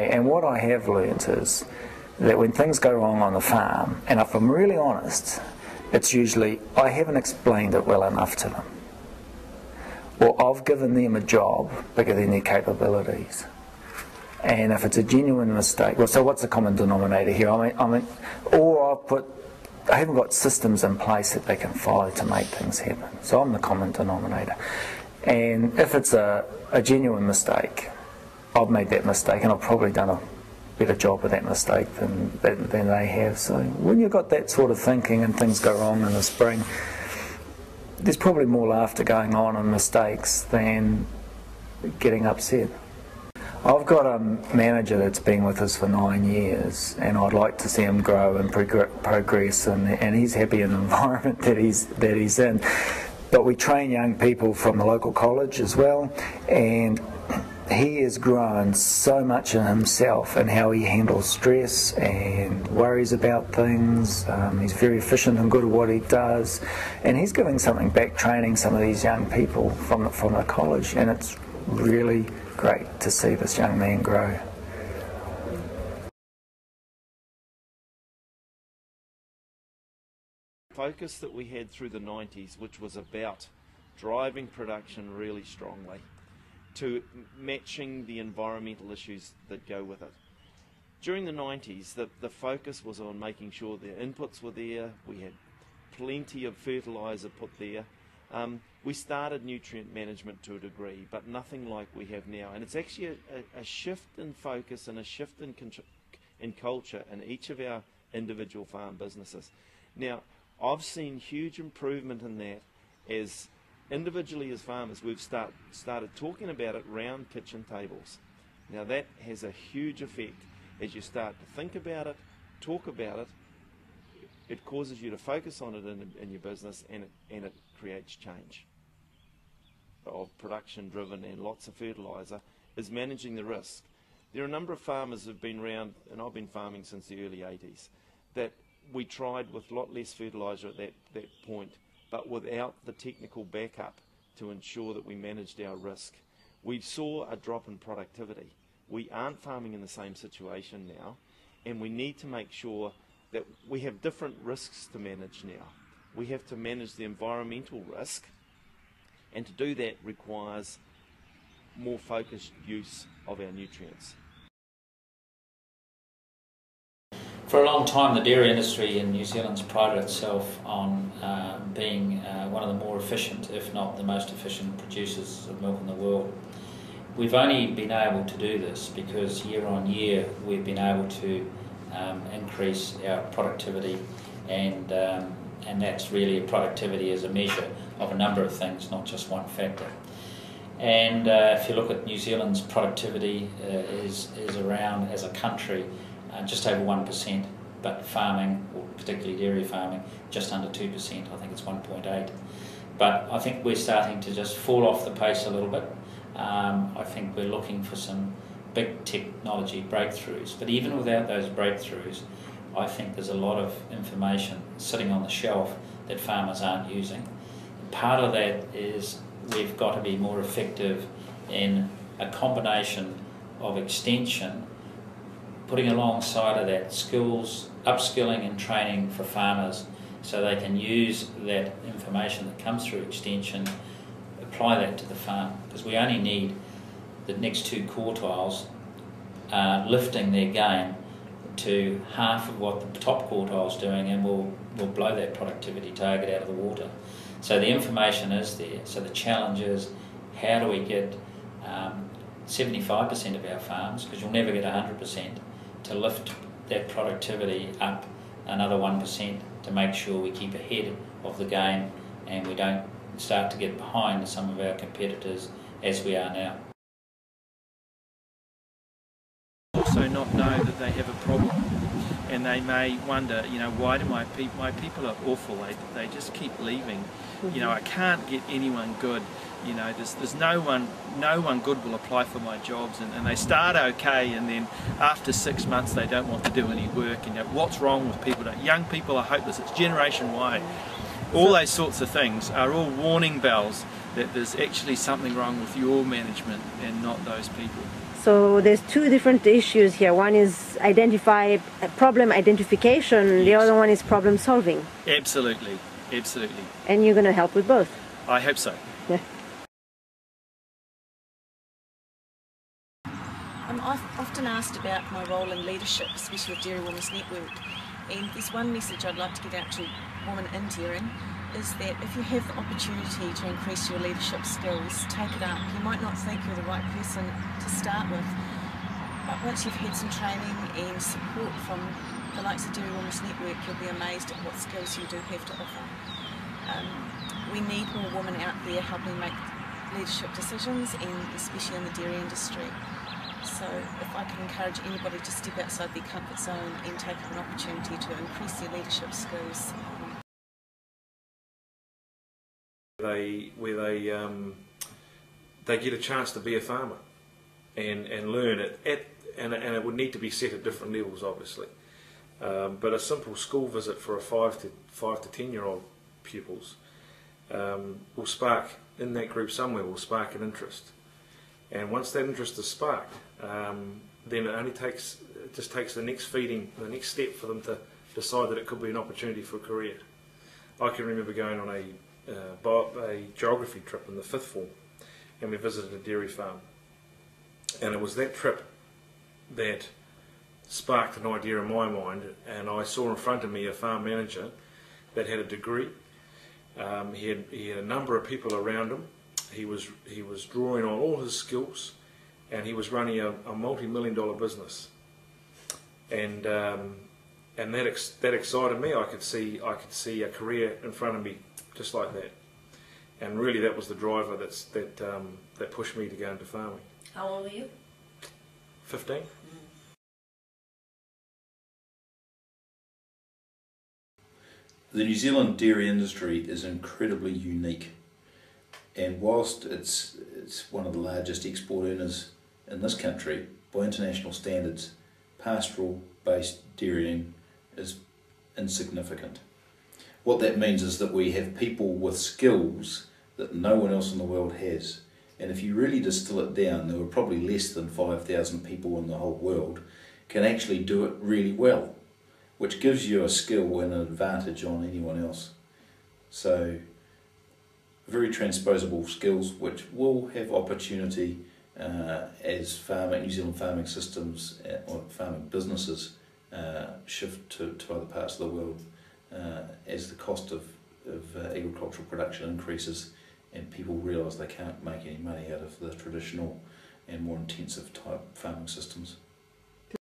And what I have learnt is that when things go wrong on the farm, and if I'm really honest, it's usually I haven't explained it well enough to them, or I've given them a job bigger than their capabilities. And if it's a genuine mistake, well, so what's the common denominator here? Or I haven't got systems in place that they can follow to make things happen. So I'm the common denominator. And if it's a genuine mistake, I've made that mistake, and I've probably done a better job with that mistake than they have. So when you've got that sort of thinking and things go wrong in the spring, there's probably more laughter going on and mistakes than getting upset. I've got a manager that's been with us for 9 years, and I'd like to see him grow and progress, and he's happy in the environment that he's in. But we train young people from the local college as well, and he has grown so much in himself and how he handles stress and worries about things. He's very efficient and good at what he does, and he's giving something back, training some of these young people from the college, and it's really great to see this young man grow. Focus that we had through the 90s, which was about driving production really strongly to matching the environmental issues that go with it. During the 90s, the focus was on making sure the inputs were there, we had plenty of fertiliser put there. We started nutrient management to a degree, but nothing like we have now. And it's actually a shift in focus and a shift in culture in each of our individual farm businesses. Now, I've seen huge improvement in that as individually as farmers we've started talking about it round kitchen tables. Now that has a huge effect. As you start to think about it, talk about it, it causes you to focus on it in your business, and it creates change. Of production driven and lots of fertiliser is managing the risk. There are a number of farmers who've been around, and I've been farming since the early 80s, that we tried with a lot less fertiliser at that point, but without the technical backup to ensure that we managed our risk. We saw a drop in productivity. We aren't farming in the same situation now, and we need to make sure that we have different risks to manage now. We have to manage the environmental risk, and to do that requires more focused use of our nutrients. For a long time, the dairy industry in New Zealand's prided itself on being one of the more efficient, if not the most efficient, producers of milk in the world. We've only been able to do this because year on year we've been able to increase our productivity, and that's really productivity as a measure of a number of things, not just one factor. And if you look at New Zealand's productivity is around, as a country, just over 1%, but farming, or particularly dairy farming, just under 2%. I think it's 1.8. But I think we're starting to just fall off the pace a little bit. I think we're looking for some big technology breakthroughs. But even without those breakthroughs, I think there's a lot of information sitting on the shelf that farmers aren't using. And part of that is we've got to be more effective in a combination of extension, putting alongside of that skills, upskilling and training for farmers so they can use that information that comes through extension, apply that to the farm, because we only need the next two quartiles lifting their game to half of what the top quartile's doing, and we'll blow that productivity target out of the water. So the information is there. So the challenge is, how do we get 75% of our farms, because you'll never get 100%, to lift that productivity up another 1% to make sure we keep ahead of the game and we don't start to get behind some of our competitors as we are now. Also not know that they have a problem, and they may wonder, you know, why do my people are awful, they just keep leaving, you know, I can't get anyone good, you know, there's no one good will apply for my jobs, and they start okay, and then after 6 months they don't want to do any work, and you know, what's wrong with people? Young people are hopeless, it's Generation Y. All those sorts of things are all warning bells that there's actually something wrong with your management and not those people. So there's two different issues here. One is problem identification, Yes. The other one is problem solving. Absolutely, absolutely. And you're going to help with both. I hope so. Yeah. I'm often asked about my role in leadership, especially with Dairy Women's Network, and there's one message I'd like to get out to women in dairying, is that if you have the opportunity to increase your leadership skills, take it up. You might not think you're the right person to start with, but once you've had some training and support from the likes of Dairy Women's Network, you'll be amazed at what skills you do have to offer. We need more women out there helping make leadership decisions, and especially in the dairy industry. So if I can encourage anybody to step outside their comfort zone and take up an opportunity to increase their leadership skills. They get a chance to be a farmer and learn it and it would need to be set at different levels, obviously. But a simple school visit for a 5 to 10-year-old pupils will spark, in that group somewhere, will spark an interest. And once that interest is sparked, then it just takes the next step for them to decide that it could be an opportunity for a career. I can remember going on a geography trip in the 5th form, and we visited a dairy farm. And it was that trip that sparked an idea in my mind, and I saw in front of me a farm manager that had a degree. He had a number of people around him. He was drawing on all his skills, and he was running a multi-million-dollar business. And that excited me. I could see a career in front of me just like that. And really, that was the driver that pushed me to go into farming. How old were you? 15. The New Zealand dairy industry is incredibly unique, and whilst it's one of the largest export earners in this country, by international standards, pastoral-based dairying is insignificant. What that means is that we have people with skills that no one else in the world has, and if you really distill it down, there were probably less than 5,000 people in the whole world can actually do it really well, which gives you a skill and an advantage on anyone else. So, very transposable skills which will have opportunity as New Zealand farming systems or farming businesses shift to other parts of the world as the cost of agricultural production increases and people realise they can't make any money out of the traditional and more intensive type farming systems.